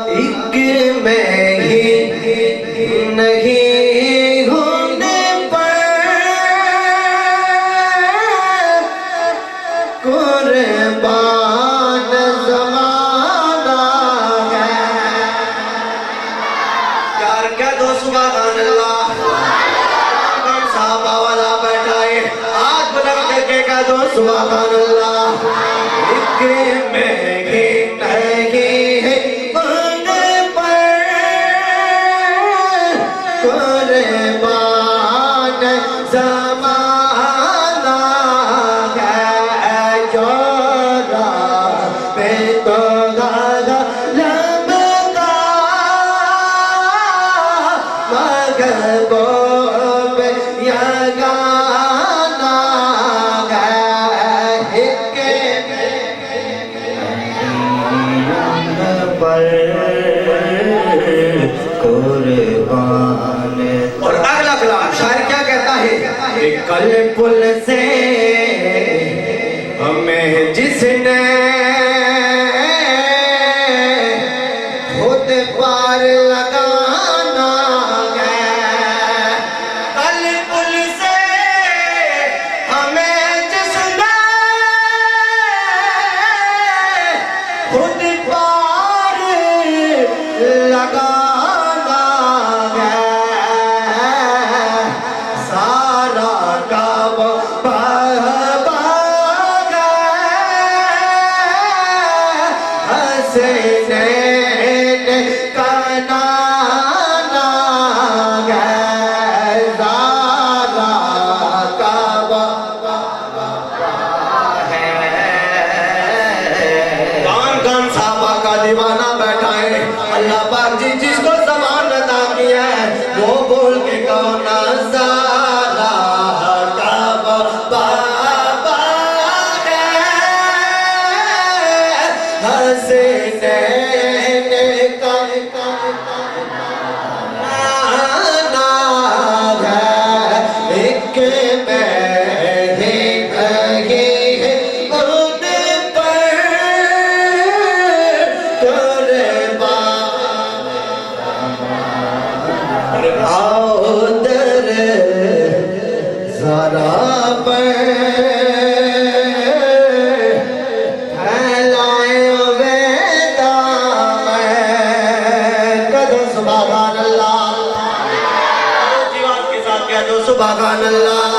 ایک میں ہی نہیں ہونے پر قربان زمانہ ہے. یار کہہ دو سبحان اللہ. کون صحابہ والا بیٹھا ہے ہاتھ بلند کر کے کہہ دو سبحان اللہ. ایک میں ہی نہیں ہونے پر قربان زمانہ ہے. جو راہ پہ تو غالب کا محبوب یگانہ ہے. ایک پر قربان. اور اگلا کلام شاعر کیا کہتا ہے کہ کل پل سے ہمیں جس نے خود پار لگانا ہے. کل پل سے ہمیں جس نے خود پار لگانا ہے. سارا کعب باغ ہے حسینین کا نانا ہے. سارا کعب ہے. کون کون صحابہ کا دیوانہ بیٹھا ہے. اللہ پاک جس کو زبان عطا کیا ہے وہ بول کے کہنا سارا کعب بابا ہے حسینین کا نانا ہے. ایک میں ہی نہیں ہونے پر قربان. آؤ در ذرا پر پھیلائے ہوئے دامن. کہہ دو سبحان اللہ. جیوان کے ساتھ کہہ دو سبحان اللہ.